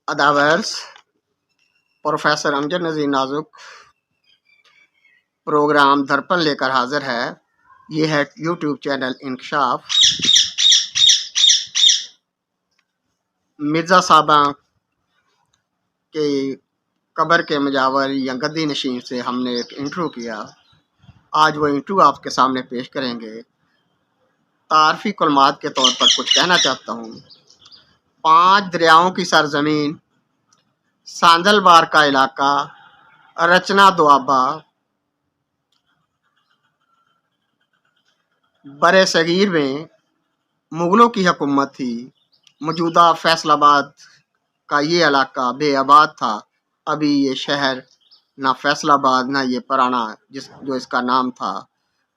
अदावर्स professor Amjad नज़ीर नाजुक programme दर्पण लेकर हाजिर है। ये है यूट्यूब चैनल इंकशाफ। मिर्ज़ा साहबा के कब्र के मुजावर या गद्दी नशीन से हमने एक इंटरव्यू किया। आज वो इंटरव्यू आपके सामने पेश करेंगे। तारफी कलमात के तौर पर कुछ कहना चाहता हूँ। 5 दरियाओं की सरजमीन, सांदलबार का इलाका, रचना दोआबा, बरे सगीर में मुग़लों की हुकूमत थी। मौजूदा फैसलाबाद का ये इलाका बेआबाद था। अभी ये शहर ना फैसलाबाद ना ये पुराना जो इसका नाम था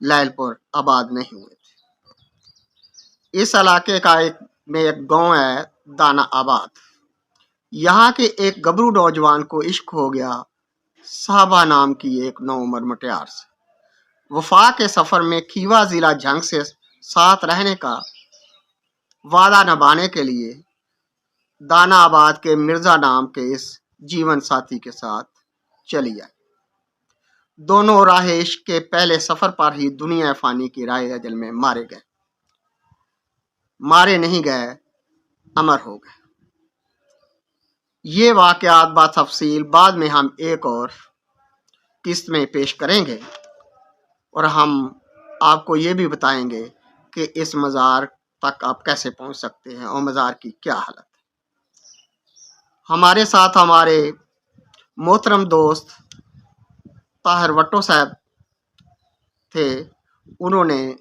लैलपुर आबाद नहीं हुए थे। इस इलाके का में एक गांव है दाना आबाद। यहाँ के एक गबरू नौजवान को इश्क हो गया साहबा नाम की एक नौउम्र मुटियार से। वफा के सफ़र में खीवा ज़िला जंग से साथ रहने का वादा निभाने के लिए दाना आबाद के मिर्ज़ा नाम के इस जीवन साथी के साथ चली आई। दोनों राह इश्क के पहले सफ़र पर ही दुनिया फ़ानी की राह अजल में मारे गए। मारे नहीं गए, अमर हो गए। ये वाक़यात बातफ़सील बाद में हम एक और किस्त में पेश करेंगे और हम आपको ये भी बताएंगे कि इस मज़ार तक आप कैसे पहुंच सकते हैं और मज़ार की क्या हालत है। हमारे साथ हमारे मोहतरम दोस्त ताहिर भट्टो साहब थे। उन्होंने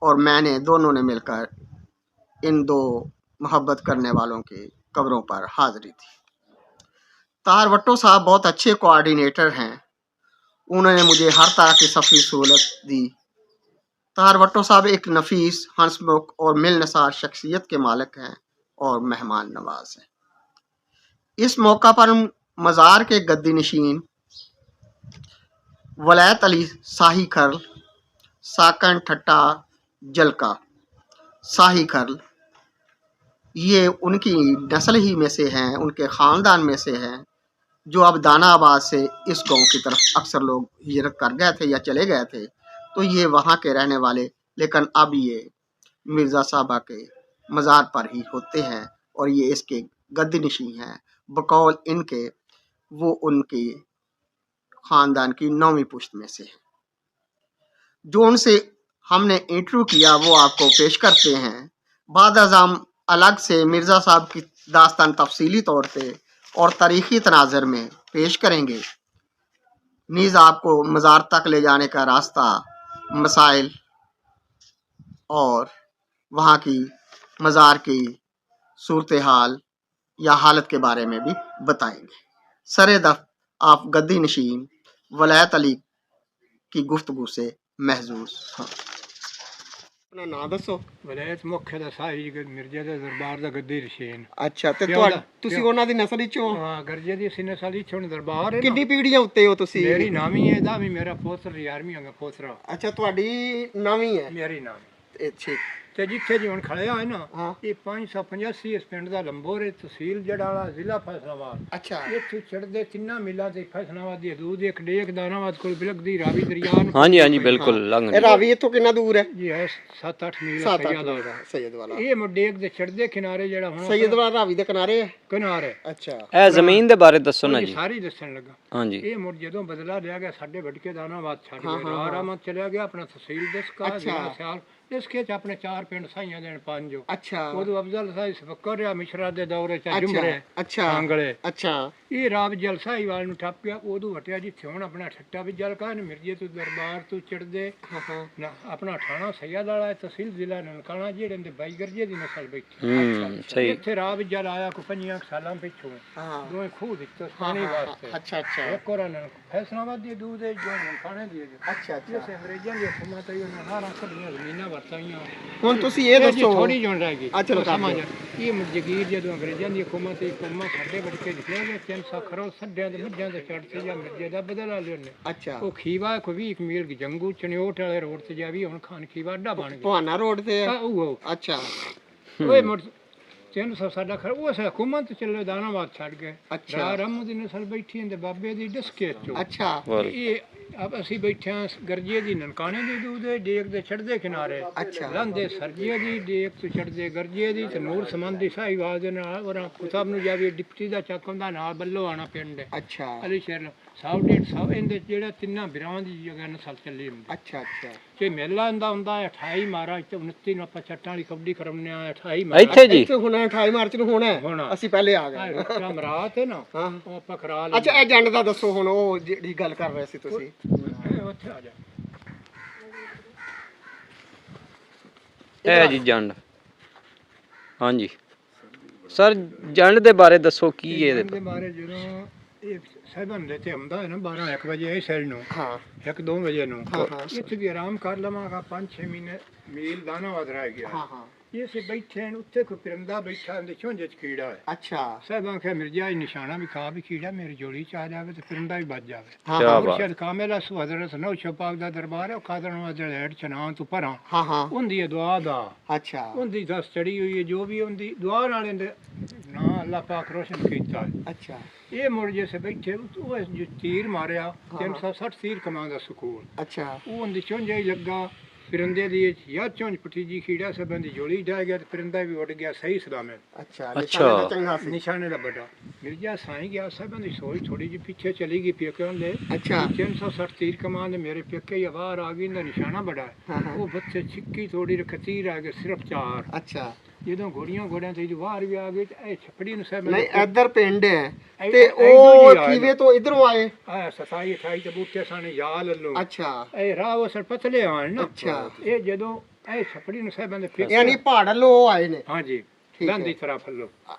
और मैंने दोनों ने मिलकर इन दो मोहब्बत करने वालों की कब्रों पर हाज़िरी थी। ताहिर भट्टो साहब बहुत अच्छे कोऑर्डिनेटर हैं। उन्होंने मुझे हर तरह की सफ़ी सहूलत दी। ताहिर भट्टो साहब एक नफीस, हंसमुख और मिलनसार शख्सियत के मालिक हैं और मेहमान नवाज हैं। इस मौका पर मज़ार के गद्दी नशीन वलायत अली शाही खर्ल, साकन ठट्टा जलका शाही खर्ल, ये उनकी नस्ल ही में से हैं, उनके ख़ानदान में से हैं, जो अब दाना आबाद से इस गांव की तरफ अक्सर लोग हिजरत कर गए थे या चले गए थे, तो ये वहाँ के रहने वाले, लेकिन अब ये मिर्ज़ा साहबा के मज़ार पर ही होते हैं और ये इसके गद्दी नशीन हैं। बकौल इनके वो उनके ख़ानदान की 9वीं पुश्त में से हैं। जो उनसे हमने इंटरव्यू किया वो आपको पेश करते हैं। बाद अज़ाम अलग से मिर्ज़ा साहब की दास्तान तफसीली तौर पे और तारीख़ी तनाज़र में पेश करेंगे। नीज़ आपको मज़ार तक ले जाने का रास्ता, मसाइल और वहाँ की मज़ार की सूरत हाल या हालत के बारे में भी बताएंगे। सरेदफ़ आप गद्दी नशीन वलायत अली की गुफ्तगू से महजूज हाँ। अपना नाम दसो। वलायत मुख्य दा शाही मिर्जे दे दरबार दा गद्दी नशीन। अच्छा ते ਤੁਸੀਂ ਉਹਨਾਂ ਦੀ ਨਸਲ ਵਿੱਚੋਂ? ਹਾਂ, ਗਰਜੇ ਦੀ ਅਸੀਂ ਨਸਲ ਵਿੱਚੋਂ ਦਰਬਾਰ। ਕਿੰਨੀ ਪੀੜ੍ਹੀਆਂ ਉੱਤੇ ਹੋ ਤੁਸੀਂ? ਮੇਰੀ ਨਾਵੀਂ ਹੈ ਦਾ ਵੀ ਮੇਰਾ ਪੋਤਰ 11ਵੀਂ ਹੈਗਾ ਪੋਤਰਾ। ਅੱਛਾ ਤੁਹਾਡੀ ਨਵੀਂ ਹੈ? ਮੇਰੀ ਨਾਵੀਂ। ਅੱਛਾ ਤੇ ਜਿੱਥੇ ਜੀ ਹੁਣ ਖੜਿਆ ਹੈ ਨਾ ਹਾਂ ਇਹ 585 ਇਸ ਪਿੰਡ ਦਾ ਲੰਬੋਰੇ ਤਹਿਸੀਲ ਜੜਾਲਾ ਜ਼ਿਲ੍ਹਾ ਫੈਸਲਾਬਾਦ। ਅੱਛਾ ਇੱਥੇ ਚੜਦੇ ਤਿੰਨਾਂ ਮਿਲਾਂ ਤੇ ਫੈਸਲਾਬਾਦ ਦੀ ਹਦੂਦ ਇੱਕ ਡੇਕ ਦਾਨਾਬਾਦ ਕੋਲ ਬਿਲਕਦੀ ਰਾਵੀ ਦਰਿਆ ਨੂੰ। ਹਾਂਜੀ ਹਾਂਜੀ ਬਿਲਕੁਲ ਲੰਘ ਇਹ ਰਾਵੀ ਇੱਥੋਂ ਕਿੰਨਾ ਦੂਰ ਹੈ ਜੀ? ਹੈ 7-8 ਮੀਲ ਸੈयद ਵਾਲਾ। ਇਹ ਮੁੱਢੇਕ ਦੇ ਚੜਦੇ ਕਿਨਾਰੇ ਜਿਹੜਾ ਹੁਣ ਸੈयद ਵਾਲਾ ਰਾਵੀ ਦੇ ਕਿਨਾਰੇ ਹੈ। ਕਿਨਾਰੇ। ਅੱਛਾ ਇਹ ਜ਼ਮੀਨ ਦੇ ਬਾਰੇ ਦੱਸੋ ਨਾ ਜੀ। ਸਾਰੀ ਦੱਸਣ ਲੱਗਾ। ਹਾਂਜੀ ਇਹ ਮੁੜ ਜਦੋਂ ਬਦਲਾ ਲਿਆ ਗਿਆ ਸਾਡੇ ਵਟਕੇ ਦਾਨਾਬਾਦ ਛੱਡ ਕੇ ਆਰਾਮਤ ਚਲਿਆ ਗਿਆ ਆਪਣਾ ਤਹਿਸੀਲ ਦਸਕਾ ਜ਼ਿਲ੍ਹਾ ਸਿਆਲ। इसके अपने 4 पिंड साइयां देन 5। अच्छा उदो अफजल साई सफकर या मिश्रा दे दौरे च जुमरे। अच्छा आंगले। अच्छा ये राव जलसाई वाल नु ठप गया। उदो हटिया जिथे हुण अपना ठट्टा भी जल का मिर्जे तू दरबार तू चढ़दे ना अपना ठाणा सैयद वाला तहसील जिला ननकाना जेड़े दे बाई गरजे दी नस्ल बैठी। सही इथे राव जल आया को 5 सालां पिछों दोए खूह दित्तो पानी वास्ते। अच्छा अच्छा एक और फैसलाबाद दी दूध है जो ननकाने दी। अच्छा अच्छा इस अंग्रेजां दी हुकूमत आई उन्हां नारा कड़ियां जमीनां ਹੁਣ ਤੁਸੀਂ ਇਹ ਦੱਸੋ ਥੋੜੀ ਜਣ ਰਹਿ ਗਈ। ਚਲੋ ਸਮਝ ਇਹ ਜਗੀਰ ਜਦੋਂ ਅੰਗਰੇਜ਼ਾਂ ਦੀ ਹੁਕੂਮਤ ਸੀ ਕੌਮਾਂ ਸਾਡੇ ਵਟਕੇ ਦਿਖਿਆ ਗਿਆ 300 ਖਰੋ ਸੱਡਿਆਂ ਦੇ ਮੱਝਾਂ ਦੇ ਛੱਡ ਤੇ ਜਾਂ ਮਿਰਜੇ ਦਾ ਬਦਲਾ ਲਿਓਨੇ। ਅੱਛਾ ਉਹ ਖੀਵਾ ਕੋਈ 20 ਮੀਲ ਦੀ ਜੰਗੂ ਚਣਿਓਟ ਵਾਲੇ ਰੋਡ ਤੇ ਜਾਵੀ ਹੁਣ ਖਾਨ ਖੀਵਾ ਅੱਡਾ ਬਣ ਗਿਆ। ਭਾਨਾ ਰੋਡ ਤੇ ਹੈ ਉਹ। ਅੱਛਾ ਓਏ 300 ਸਾਡਾ ਖਰ ਉਹ ਹਕੂਮਤ ਚੱਲੇ ਦਾਨਾਬਾਦ ਛੱਡ ਗਏ ਅੱਛਾ। ਰਾਹ ਰਮ ਦੀ ਨਸਲ ਬੈਠੀ ਹੁੰਦੇ ਬਾਬੇ ਦੀ ਡਸਕੇ ਚੋਂ ਅੱਛਾ ਇਹ ਅਬ ਅਸੀਂ ਬੈਠੇ ਹਾਂ ਗਰਜੇ ਦੀ ਨਨਕਾਣੇ ਦੀ ਦੂਦੇ ਡੇਕ ਦੇ ਛੜਦੇ ਕਿਨਾਰੇ ਅੱਛਾ। ਲੰਦੇ ਸਰਜੀਏ ਦੀ ਡੇਕ ਤੋਂ ਛੜਦੇ ਗਰਜੇ ਦੀ ਤੇ ਨੂਰ ਸਮਨ ਦੀ ਸਾਹੀਵਾਲ ਦੇ ਨਾਲ ਉਹਨਾਂ ਕੁਤਬ ਨੂੰ ਜਾਵੇ ਡਿਪਟੀ ਦਾ ਚੱਕ ਹੁੰਦਾ ਨਾਲ ਬੱਲੋ ਆਣਾ ਪਿੰਡ ਹੈ ਅੱਛਾ ਅਲੀ ਸ਼ਹਿਰ 100 ਇਹਦੇ ਜਿਹੜਾ ਤਿੰਨਾਂ ਬਿਰਾਂ ਦੀ ਜਗ੍ਹਾ ਨਸਲ ਚੱਲੀ ਹੁੰਦੀ ਅੱਛਾ ਅੱਛਾ ਕਿ ਮੇਲਾ ਹੁੰਦਾ 28 ਮਾਰਚ ਤੇ 29 ਨੂੰ ਆਪਾਂ ਛੱਟਾਂ ਵਾਲੀ ਕਬੱਡੀ ਕਰਾਉਂਦੇ ਆ 28 ਮਾਰਚ ਇੱਥੇ ਜੀ ਇੱਥੇ ਹੋਣਾ 28 ਮਾਰਚ ਨੂੰ ਹੋਣਾ ਹੋਣਾ। ਅਸੀਂ ਪਹਿਲੇ ਆ ਗਏ ਰੋਟਾ ਮਰਾਤ ਹੈ ਨਾ ਹਾਂ ਉਹ ਆਪਾਂ ਕਰਾ ਅੱਛਾ ਇਹ ਜੰਡ ਦਾ ਦੱਸੋ ਹੁਣ ਉਹ ਜਿਹੜੀ ਗੱਲ ਕਰ ਰਹੇ ਸੀ ਤੁਸੀਂ ਉੱਥੇ ਆ ਜਾ ਇਹ ਜੀ ਜੰਡ ਹਾਂਜੀ ਸਰ ਜੰਡ ਦੇ ਬਾਰੇ ਦੱਸੋ ਕੀ ਹੈ ਇਹਦੇ ਦੇ ਬਾਰੇ ਜਦੋਂ ਇਹ ਸਾਹਿਬਾਨ ਦੇ ਤੇ ਹੁੰਦਾ ਹੈ ਨਾ 12-1 ਵਜੇ ਇਸ ਸਾਈਡ ਨੂੰ ਹਾਂ 1-2 ਵਜੇ ਨੂੰ ਹਾਂ ਹਾਂ ਇੱਥੇ ਵੀ ਆਰਾਮ ਕਰ ਲਵਾਂਗਾ 5-6 ਮਹੀਨੇ ਮੀਲ ਦਾਨਾਬਾਦ ਰਹਿ ਗਿਆ ਹਾਂ ਹਾਂ ਇਹ ਸੇ ਬੈਠੇ ਨੇ ਉੱਥੇ ਕੋਈ ਪਰਿੰਦਾ ਬੈਠਾ ਹੁੰਦੇ ਝੁੰਝੇ ਚ ਕੀੜਾ ਹੈ ਅੱਛਾ ਸਾਹਿਬਾਂ ਕਿਹਾ ਮਿਰਜ਼ਾ ਇਹ ਨਿਸ਼ਾਨਾ ਵੀ ਖਾ ਵੀ ਕੀੜਾ ਮੇਰੀ ਜੋੜੀ ਚ ਆ ਜਾਵੇ ਤੇ ਪਰਿੰਦਾ ਵੀ ਬਚ ਜਾਵੇ ਹਾਂ ਕਿਆ ਹਾਂ ਬਾਤ। ਮੁਰਸ਼ਦ ਕਾਮਿਲ ਅਸੂ ਹਜ਼ਰਤ ਨੌ ਸ਼ਪਾਕ ਦਾ ਦਰਬਾਰ ਹੈ ਉਹ ਕਾਦਰਨ ਵਾਜਲ ਹੈਡ ਚਨਾਂ ਤੋਂ ਪਰਾਂ ਹਾਂ ਹਾਂ ਹੁੰਦੀ ਹੈ ਦੁਆ ਦਾ ਅੱਛਾ ਹੁੰਦੀ ਦਸ ਚੜੀ ਹੋਈ ਹੈ ਜੋ ਵੀ ਹੁੰਦੀ ਦੁਆ ਨਾਲ ਇਹਦੇ ਨਾਂ ਅੱਲਾਹ ਪਾਕ ਰੋਸ਼ਨ ਕੀਤਾ ਹੈ ਅੱਛਾ ਇਹ ਮੁੜ ਜੇ ਬੈਠੇ ਉਹ ਜੋ ਤੀਰ ਮਾਰਿਆ 360 ਤੀਰ ਕਮਾਉਂਦਾ ਸਕੂਲ ਅੱਛਾ ਉਹ ਉਹਦੀ ਚੁੰਝਾ ਹੀ ਲੱਗਾ ਪਰਿੰਦੇ ਦੀ ਜਾਂ ਚੁੰਝ ਪੱਟੀ ਜੀ ਖੀੜਾ ਸਭਾਂ ਦੀ ਜੋੜੀ ਜਾ ਗਿਆ ਤੇ ਪਰਿੰਦਾ ਵੀ ਉੱਡ ਗਿਆ ਸਹੀ ਸਲਾਮਤ ਅੱਛਾ ਅੱਛਾ। ਨਿਸ਼ਾਨੇ ਦਾ ਚੰਗਾ ਸੀ ਨਿਸ਼ਾਨੇ ਦਾ ਵੱਡਾ ਮਿਰਜ਼ਾ ਸਾਈਂ ਗਿਆ ਸਭਾਂ ਦੀ ਸੋਚ ਥੋੜੀ ਜਿਹੀ ਪਿੱਛੇ ਚਲੀ ਗਈ ਪੇਕਿਆਂ ਦੇ ਅੱਛਾ 360 ਤੀਰ ਕਮਾਉਂਦੇ ਮੇਰੇ ਪੇਕੇ ਹੀ ਆਵਾਰ ਆ ਗਈ ਦਾ ਨਿਸ਼ਾਨਾ ਬੜਾ ਹਾਂ ਹਾਂ ਉਹ ਬੱਚੇ ਛਿੱਕੀ ਥੋੜੀ ਰੱਖ ਤੀਰ ਆ ਗਏ ਸਿਰਫ 4 ਅੱਛਾ ਜਦੋਂ ਘੋੜੀਆਂ ਤੇ ਵਾਰ ਵੀ ਆ ਗਈ ਤੇ ਇਹ ਛਪੜੀ ਨੂੰ ਸਾਹਿਬ ਨਹੀਂ ਇੱਧਰ ਪਿੰਡ ਹੈ ਇਹ- ਤੇ ਇਹ ਉਹ ਇੱਧਰੋਂ ਹੀ ਆਏ ਖੀਵੇ ਤੋਂ ਇਧਰੋਂ ਆਏ ਆ 27 28 ਤੇ ਬੂਟੇ ਸਾਨੇ ਯਾਲ ਲੱਲੋ ਅੱਛਾ ਇਹ ਰਾਹ ਉਹ ਸਰ ਪਤਲੇ ਆਣ ਨਾ ਅੱਛਾ। ਇਹ ਜਦੋਂ ਇਹ ਛਪੜੀ ਨੂੰ ਸਾਹਿਬਾਂ ਦੇ ਫਿਰ ਯਾਨੀ ਪਹਾੜ ਲੋ ਆਏ ਨੇ ਹਾਂਜੀ ਠੀਕ ਹੈ। ਲੰਦੀ ਤਰ੍ਹਾਂ ਫੱਲੋ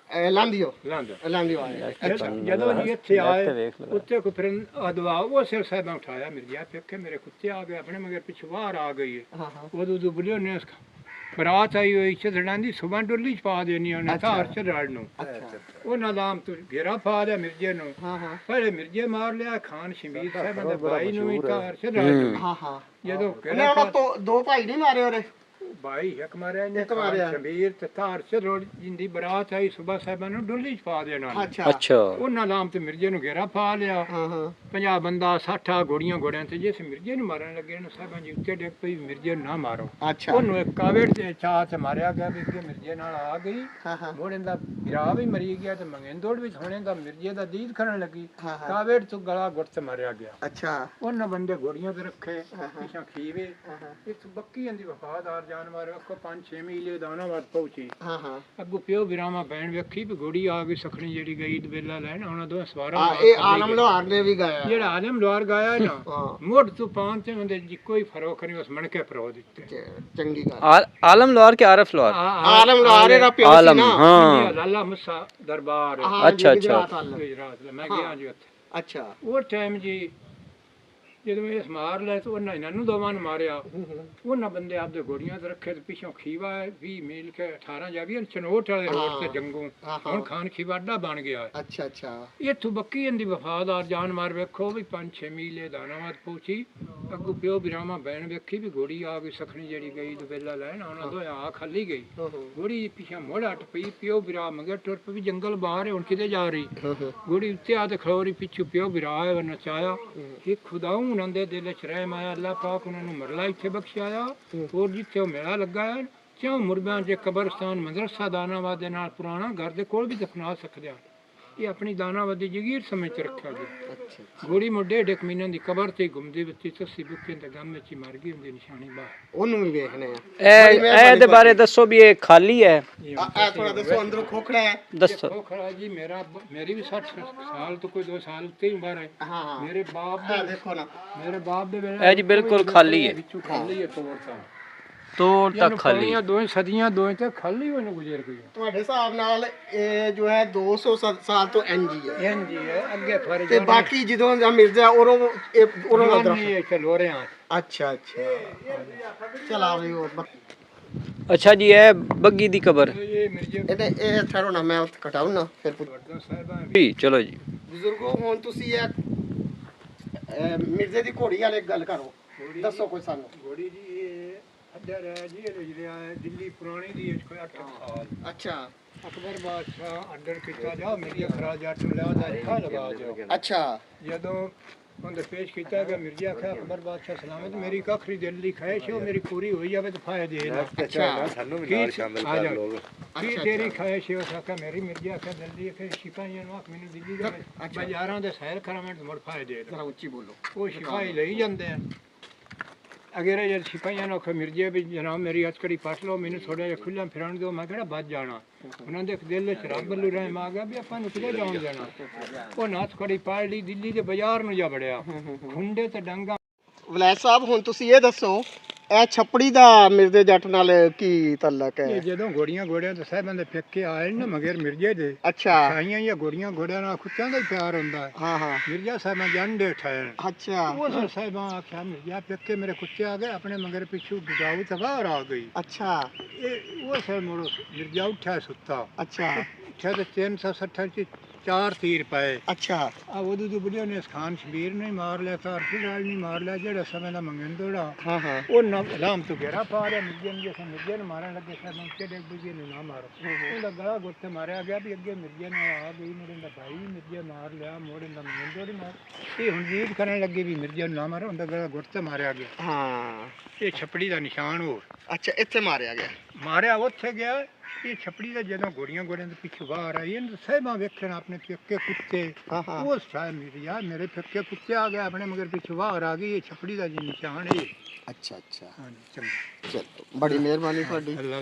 ਲਾਂਦੀਓ ਲੰਦ ਲਾਂਦੀਓ ਆਏ ਜਦੋਂ ਜੀ ਇੱਥੇ ਆਏ ਵੇਖ ਲਓ। ਉੱਤੇ ਕੋਈ ਫਿਰ ਅਦਵਾ ਉਹ ਸਿਰ ਸਾਹਿਬਾਂ ਉਠਾਇਆ ਮਿਰਜ਼ਾ ਪੇਕੇ ਮੇਰੇ ਕੁੱਤੇ ਆ ਗਏ ਆਪਣੇ ਮਗਰ ਪਿੱਛੇ ਬਾਹਰ ਆ ਗਈ ਹੈ ਹਾਂ ਹਾਂ ਉਦੋਂ ਤੋਂ ਬੁਲਿਓ ਨੇ ਬਰਾਤ ਆਈ ਹੋਈ ਛੜਾਂ ਦੀ ਸੁਬਾਹ ਡੋਲੀ ਚ ਪਾ ਦੇਣੀ ਉਹਨੇ ਅੱਛਾ। ਧਾਰ ਚੜਾੜ ਨੂੰ ਅੱਛਾ ਉਹਨਾਂ ਨਾਮ ਤੋਂ ਘੇਰਾ ਪਾ ਦਿਆ ਮਿਰਜ਼ੇ ਨੂੰ ਹਾਂ ਹਾਂ ਪਹਿਲੇ ਮਿਰਜ਼ੇ ਮਾਰ ਲਿਆ ਖਾਨ ਸ਼ਮੀਰ ਸਾਹਿਬਾਂ ਦੇ ਭਾਈ ਨੂੰ ਵੀ ਧਾਰ ਚੜਾੜ ਨੂੰ ਹਾਂ ਹਾਂ ਜਦੋਂ ਉਹਨੇ ਘੇਰਾ ਉਹਨਾਂ ਤੋਂ ਦੋ ਭਾਈ ਨਹੀਂ ਮਾਰੇ ਉਹਦੇ ਭਾਈ ਇੱਕ ਮਾਰਿਆ ਇਹਨੇ ਇੱਕ ਮਾਰਿਆ। ਸ਼ਮੀਰ ਤੇ ਧਾਰ ਚੜਾੜ ਜਿੰਦੀ ਬਰਾਤ ਆਈ ਸੁਬਾਹ ਸਾਹਿਬਾਂ ਨੂੰ ਡੋਲੀ ਚ ਪਾ ਦੇਣਾ ਅੱਛਾ ਅੱਛਾ ਉਹਨਾਂ ਨਾਮ ਤੇ ਮਿਰਜ਼ੇ ਨੂੰ ਘੇਰਾ ਪਾ ਲਿਆ ਹਾਂ ਹਾਂ 50 ਬੰਦਾ 60 ਘੋੜੀਆਂ ਤੇ ਜਿਸ ਮਿਰਜ਼ੇ ਨੂੰ ਮਾਰਨ ਲੱਗੇ ਨੇ ਸਾਹਿਬਾਂ ਜੀ ਉੱਤੇ ਡਿੱਗ ਪਈ ਮਿਰਜ਼ੇ ਨੂੰ ਨਾ ਮਾਰੋ ਅੱਛਾ ਉਹਨੂੰ ਇੱਕ ਕਾਵੇੜ ਦੇ ਚਾਹ ਤੇ ਮਾਰਿਆ ਗਿਆ ਵੀ ਅੱਗੇ ਮਿਰਜ਼ੇ ਨਾਲ ਆ ਗਈ ਹਾਂ ਹਾਂ ਘੋੜੇ ਦਾ ਵਿਰਾ ਵੀ ਮਰੀ ਗਿਆ ਤੇ ਮੰਗੇਂਦੋੜ ਵਿੱਚ ਹੋਣੇ ਦਾ ਮਿਰਜ਼ੇ ਦਾ ਦੀਦ ਕਰਨ ਲੱਗੀ ਹਾਂ ਹਾਂ ਕਾਵੇੜ ਤੋਂ ਗਲਾ ਗੁੱਟ ਤੇ ਮਾਰਿਆ ਗਿਆ ਅੱਛਾ ਉਹਨਾਂ ਬੰਦੇ ਘੋੜੀਆਂ ਤੇ ਰੱਖੇ ਹਾਂ। ਪਿਛਾਂ ਖੀਵੇ ਹਾਂ ਹਾਂ ਇੱਕ ਬੱਕੀਆਂ ਦੀ ਵਫਾਦਾਰ ਜਾਨਵਰ ਅੱਗੋਂ 5-6 ਮੀਲੇ ਦਾਨਾਬਾਦ ਪਹੁੰਚੀ ਹਾਂ ਹਾਂ ਅੱਗੋਂ ਪਿਓ ਵਿਰਾਮਾ ਬੈਣ ਵੇਖੀ ਵੀ ਘੋੜੀ ਆ ਗਈ ਸਖਣੀ ਜਿਹੜੀ ਗਈ ਦਵੇਲਾ ਲੈਣ ਉਹਨਾਂ ਦੋਵੇਂ ਸਵਾਰਾਂ ਆ ਨਾਲ ਇਹ ਖਾਲੀ ਆਲਮ ਗਏ। ਲੋਹਾਰ ਨੇ ਵੀ ਗਾਇਆ ਜਿਹੜਾ ਆਲਮ ਲੋਹਾਰ ਗਾਇਆ ਨਾ ਹਾਂ ਮੋੜ ਤੂਫਾਨ ਤੇ ਉਹਦੇ ਜੀ ਕੋਈ ਫਰਕ ਨਹੀਂ ਉਸ ਮਣ ਕੇ ਫਰੋ ਦਿੱਤੇ ਚੰਗੀ ਗੱਲ ਆਲਮ ਲੋਹਾਰ ਕਿ ਆਰਫ ਲੋਹਾਰ ਆਲਮ ਲੋਹਾਰ ਇਹਦਾ ਪਿਓ ਸੀ ਆਲਮ ਨਾ ਹਾਂ ਲਾਲਾ ਮੁਸਾ ਦਰਬਾਰ ਹਾਂ, ਅੱਛਾ, ਜੀ, ਅੱਛਾ। ਗੁਜਰਾਤ ਵੱਲ। ਗੁਜਰਾਤ ਦਾ ਮੈਂ ਗਿਆ ਜੀ ਉੱਥੇ ਅੱਛਾ ਉਹ ਟਾਈਮ ਜੀ ਜਦੋਂ ਇਸ ਮਾਰ ਲੈ ਤਾਂ ਉਹਨਾਂ ਇਹਨਾਂ ਨੂੰ ਦੋਵਾਂ ਨੂੰ ਮਾਰਿਆ ਉਹਨਾਂ ਬੰਦੇ ਆਪਦੇ ਘੋੜੀਆਂ ਤੇ ਰੱਖੇ ਤੇ ਪਿੱਛੋਂ ਖੀਵਾ 20 ਮੀਲ ਕੇ 18 ਜਾ ਵੀ ਚਨੋਟ ਵਾਲੇ ਰੋਡ ਤੇ ਜੰਗੂ ਹਾਂ, ਹੁਣ ਖਾਨ ਖੀਵਾ ਅੱਡਾ ਬਣ ਗਿਆ ਹੈ। ਅੱਛਾ ਅੱਛਾ ਇੱਥੋਂ ਬੱਕੀ ਦੀ ਵਫਾਦਾਰ ਜਾਨ ਮਾਰ ਵੇਖੋ ਵੀ 5-6 ਮੀਲੇ ਦਾਨਾਬਾਦ ਪਹੁੰਚੀ ਅੱਗੋਂ ਪਿਓ ਬਿਰਾਮਾ ਬੈਣ ਵੇਖੀ ਵੀ ਘੋੜੀ ਆ ਗਈ ਸਖਣੀ ਜਿਹੜੀ ਗਈ ਦਵੇਲਾ ਲੈਣ ਉਹਨਾਂ ਦੋ ਆ ਖਾਲੀ ਗਈ ਹਾਂ ਹਾਂ ਘੋੜੀ ਪਿੱਛੇ ਮੋੜ ਹਟ ਪਈ ਪਿਓ ਬਿਰਾ ਮਗਰ ਟੁਰ ਪਈ ਵੀ ਜੰਗਲ ਬਾਹਰ ਹੈ ਹੁਣ ਕਿਤੇ ਜਾ ਰਹੀ ਹਾਂ ਹਾਂ ਘੋੜੀ ਉੱਤੇ ਆ ਤੇ ਖਲੋਰੀ ਪਿੱਛੋਂ ਪਿਓ ਬਿਰਾ ਹੈ ਨਚਾਇਆ ਇਹ ਖੁਦਾਉ ਉਹਨਾਂ ਦੇ ਦਿਲ ਚ ਰਹਿਮ ਆਇਆ ਅੱਲਾਹ ਪਾਕ ਉਹਨਾਂ ਨੂੰ ਮਰਲਾ ਇੱਥੇ ਬਖਸ਼ਾਇਆ ਹੋਰ ਜਿੱਥੇ ਉਹ ਮੇਲਾ ਲੱਗਾ ਹੈ ਕਿਉਂ ਮੁਰਬਿਆਂ ਚ ਕਬਰਸਤਾਨ ਮਦਰਸਾ ਦਾਨਾਬਾਦ ਦੇ ਨਾਲ ਪੁਰਾਣਾ ਘਰ ਦੇ ਕੋਲ ਵੀ ਦਫਨਾ ਸਕਦੇ ਆ ਇਹ ਆਪਣੀ ਦਾਨਾਬਾਦ ਦੀ ਜਗੀਰ ਸਮਝ ਚ ਰੱਖਿਆ ਗਿਆ ਅੱਛਾ ਘੋੜੀ ਮੁੱਢੇ ਡੇਕ ਮਹੀਨਿਆਂ ਦੀ ਕਬਰ ਤੇ ਘੁੰਮਦੀ ਬੱਤੀ ਤੱਸੀ ਬੁੱਕੇ ਤੇ ਗਮ ਵਿੱਚ ਹੀ ਮਰ ਗਈ ਹੁੰਦੀ ਨਿਸ਼ਾਨੀ ਬਾਹਰ ਉਹਨੂੰ ਵੀ ਵੇਖਣੇ ਆ ਇਹ ਦੇ ਬਾਰੇ ਦੱਸੋ ਵੀ ਇਹ ਖਾਲੀ ਹੈ ਆ ਥੋੜਾ ਦੱਸੋ ਅੰਦਰੋਂ ਖੋਖੜਾ ਹੈ ਦੱਸੋ ਦੇਖੋ ਖੜਾ ਜੀ ਮੇਰੀ ਵੀ 60 ਸਾਲ ਤੋਂ ਕੋਈ 2 ਸਾਲ ਉੱਤੇ ਹੀ ਉਮਰ ਹੈ ਹਾਂ ਹਾਂ ਮੇਰੇ ਬਾਪ ਆ ਦੇ ਦੇਖੋ ਨਾ ਮੇਰੇ ਬਾਪ ਦੇ ਵੇਲੇ ਇਹ ਜੀ ਬਿਲਕੁਲ ਖਾਲੀ ਹੈ ਵਿੱਚੋਂ ਖਾਲੀ ਹੈ ਤੋੜ ਤਾਂ ਤੋੜ ਤੱਕ ਖਾਲੀ ਖਾਲੀ ਦੋ ਸਦੀਆਂ ਦੋ ਤੇ ਖਾਲੀ ਹੋਣ ਗੁਜ਼ਰ ਗਈ ਤੁਹਾਡੇ ਹਿਸਾਬ ਨਾਲ ਇਹ ਜੋ ਹੈ 200 ਸਾਲ ਤੋਂ ਐਨਜੀ ਹੈ ਹਾਂਜੀ ਹੈ ਅੱਗੇ ਫਰਜ ਤੇ ਬਾਕੀ ਜਦੋਂ ਦਾ ਮਿਰਜ਼ਾ ਉਰੋਂ ਦਾ ਦਰਖਤ ਨਹੀਂ ਚਲੋ ਰਹੇ ਹਾਂ ਅੱਛਾ ਅੱਛਾ ਚਲਾ ਵੀ ਹੋਰ ਅੱਛਾ ਜੀ ਇਹ ਬੱਗੀ ਦੀ ਕਬਰ ਇਹ ਮਿਰਜ਼ੇ ਇਹ ਠਹਿਰੋ ਨਾ ਮੈਂ ਕਟਾਉ ਨਾ ਫਿਰ ਵਰਦਾ ਸਾਹਿਬਾਂ ਜੀ ਚਲੋ ਜੀ ਬਜ਼ੁਰਗੋ ਹੁਣ ਤੁਸੀਂ ਇਹ ਮਿਰਜ਼ੇ ਦੀ ਘੋੜੀ ਵਾਲੇ ਗੱਲ ਕਰੋ ਦੱਸੋ ਕੋਈ ਸਾਨੂੰ ਘੋੜੀ ਜੀ ਇਹ ਅੱਡਾ ਰਹਿ ਜੀ ਇਹ ਜਿਹੜਾ ਦਿੱਲੀ ਪੁਰਾਣੀ ਦੀ ਕੋਈ 8 ਸਾਲ ਅੱਛਾ ਅਕਬਰ ਬਾਦਸ਼ਾਹ ਆਰਡਰ ਕੀਤਾ ਜਾ ਮਿਰਜ਼ਾ ਖਰਾ ਜੱਟ ਨੂੰ ਲਿਆ ਦਾ ਲਿਖਾ ਲਗਾ ਜਾਓ। ਅੱਛਾ ਜਦੋਂ ਉਹਨੇ ਪੇਸ਼ ਕੀਤਾ ਕਿ ਮਿਰਜ਼ਾ ਆਖਿਆ ਅਕਬਰ ਬਾਦਸ਼ਾਹ ਸਲਾਮਤ ਮੇਰੀ ਕੱਖਰੀ ਦਿਲ ਦੀ ਖਾਹਿਸ਼ ਉਹ ਮੇਰੀ ਪੂਰੀ ਹੋਈ ਜਾਵੇ ਤਾਂ ਫਾਇਦੇ ਨਾ ਅੱਛਾ ਸਾਨੂੰ ਵੀ ਨਾਲ ਸ਼ਾਮਿਲ ਕਰ ਲਓ। ਕੀ ਤੇਰੀ ਖਾਹਿਸ਼ ਹੈ? ਉਸ ਆਖਿਆ ਮੇਰੀ ਮਿਰਜ਼ਾ ਆਖਿਆ ਜਲਦੀ ਕਿ ਸਿਪਾਹੀਆਂ ਨੂੰ ਆਖ ਮੈਨੂੰ ਦਿੱਲੀ ਦੇ ਬਾਜ਼ਾਰਾਂ ਦੇ ਸੈਰ ਕਰਾਉਣ ਤੋਂ ਮੁੜ ਫਾਇਦੇ ਜਰਾ ਉੱਚੀ ਬੋਲੋ। ਉਹ ਸਿਪਾਹੀ ਲਈ ਜਾਂਦੇ ਆ ਅਗਰ ਜਦ ਸਿਪਾਹੀਆਂ ਨੂੰ ਆਖਿਆ ਮਿਰਜ਼ੇ ਵੀ ਜਨਾਬ ਮੇਰੀ ਹੱਥਕੜੀ ਪੱਟ ਲਓ ਮੈਨੂੰ ਥੋੜਾ ਜਿਹਾ ਖੁੱਲ੍ਹਾ ਫਿਰਨ ਦਿਓ ਮੈਂ ਕਿਹੜਾ ਬਚ ਜਾਣਾ। ਉਹਨਾਂ ਦੇ ਦਿਲ ਵਿੱਚ ਰੱਬ ਵੱਲੋਂ ਰਹਿਮ ਆ ਗਿਆ ਵੀ ਆਪਾਂ ਨੂੰ ਕਿਤੇ ਜਾਣ ਦੇਣਾ। ਉਹ ਹੱਥਕੜੀ ਪਾੜ ਲਈ ਦਿੱਲੀ ਦੇ ਬਾਜ਼ਾਰ ਨੂੰ ਜਾ ਵੜਿਆ ਖੁੰਡੇ ਤੇ ਡੰਗਾ। ਵਲੈਤ ਸਾਹਿਬ ਹੁਣ ਤੁਸੀਂ ਇਹ ਦੱਸੋ ਇਹ ਛੱਪੜੀ ਦਾ ਮਿਰਜ਼ੇ ਜੱਟ ਨਾਲ ਕੀ ਤਾਲੁਕ ਇਹ ਹੈ? ਜਦੋਂ ਘੋੜੀਆਂ ਘੋੜਿਆਂ ਤੇ ਸਾਹਿਬਾਂ ਦੇ ਪੇਕੇ ਆਏ ਨਾ ਮਗਰ ਮਿਰਜ਼ੇ ਦੇ ਅੱਛਾ ਸਾਈਆਂ ਜਾਂ ਘੋੜੀਆਂ ਘੋੜਿਆਂ ਨਾਲ ਖੁੱਚਾਂ ਦਾ ਹੀ ਪਿਆਰ ਹੁੰਦਾ ਹੈ। ਹਾਂ ਹਾਂ ਮਿਰਜ਼ਾ ਸਾਹਿਬਾਂ ਜੰਡੇ ਠਹਿਰ ਅੱਛਾ ਉਹ ਸਾਹਿਬਾਂ ਆਖਿਆ ਮਿਰਜ਼ਾ ਪੇਕੇ ਮੇਰੇ ਕੁੱਤੇ ਆ ਗਏ ਆਪਣੇ ਮਗਰ ਪਿੱਛੂ ਗਾਉ ਤਬਾਰ ਆ ਗਈ। ਅੱਛਾ ਇਹ ਉਹ ਸੇ ਮੁੜ ਮਿਰਜ਼ਾ ਉੱਠਿਆ ਸੁੱਤਾ ਅੱਛਾ ਉੱਠਿਆ ਤੇ 360 ਚ 4 ਤੀਰ ਪਏ। ਅੱਛਾ ਆ ਉਹਦੇ ਤੋਂ ਬੁੱਢੇ ਨੇ ਖਾਨ ਸ਼ਬੀਰ ਨੇ ਮਾਰ ਲਿਆ ਤਾਂ ਫਿਲਹਾਲ ਨਹੀਂ ਮਾਰ ਲਿਆ ਜਿਹੜਾ ਸਮੇਂ ਦਾ ਮੰਗੰਦੋੜਾ ਹਾਂ ਹਾਂ ਉਹ ਨਾਮ ਤੋਂ ਘੇਰਾ ਪਾ ਰਿਹਾ ਮਿਰਜ਼ੇ ਨੂੰ ਜਿਵੇਂ ਮਿਰਜ਼ੇ ਨੂੰ ਮਾਰਨ ਲੱਗੇ ਸਾਹਿਬਾਂ ਕਿਹੜੇ ਬੁੱਝੇ ਨੂੰ ਨਾ ਮਾਰੋ। ਉਹਦਾ ਗਲਾ ਗੁੱਟ ਮਾਰਿਆ ਗਿਆ ਵੀ ਅੱਗੇ ਮਿਰਜ਼ੇ ਨਾਲ ਆ ਗਈ ਮੁੰਡੇ ਦਾ ਭਾਈ ਮਿਰਜ਼ੇ ਮਾਰ ਲਿਆ ਮੋੜੇ ਦਾ ਮੰਗੰਦੋੜੀ ਮਾਰ ਇਹ ਹੁਣ ਜੀਦ ਕਰਨ ਲੱਗੇ ਵੀ ਮਿਰਜ਼ੇ ਨੂੰ ਨਾ ਮਾਰੋ ਉਹਦਾ ਗਲਾ ਗੁੱਟ ਤੇ ਮਾਰਿਆ ਗਿਆ। ਹਾਂ ਇਹ ਛਪੜੀ ਦਾ ਨਿਸ਼ਾਨ ਹੋਰ ਅੱਛਾ ਇੱਥੇ ਮਾਰਿਆ ਗਿਆ। ਮਾਰਿਆ ਉੱਥੇ ਗਿਆ। ਇਹ ਛਪੜੀ ਦਾ ਜਦੋਂ ਗੋੜੀਆਂ ਦੇ ਪਿੱਛੇ ਬਾਹਰ ਆਈ ਇਹਨੂੰ ਸਹਿਬਾਂ ਵੇਖਣ ਆਪਣੇ ਪੱਕੇ ਕੁੱਤੇ ਹਾਂ ਹਾਂ ਉਹ ਸ਼ਾਇਦ ਮੇਰੇ ਪੱਕੇ ਕੁੱਤੇ ਆ ਗਏ ਆਪਣੇ ਮਗਰ ਪਿੱਛੇ ਬਾਹਰ ਆ ਗਈ। ਇਹ ਛਪੜੀ ਦਾ ਜੀ ਨਿਸ਼ਾਨ ਹੈ। ਅੱਛਾ ਅੱਛਾ ਹਾਂਜੀ ਚੰਗਾ ਚਲੋ ਬੜੀ ਮਿਹਰਬਾਨੀ ਤੁਹਾਡੀ। ਅੱਲਾਹ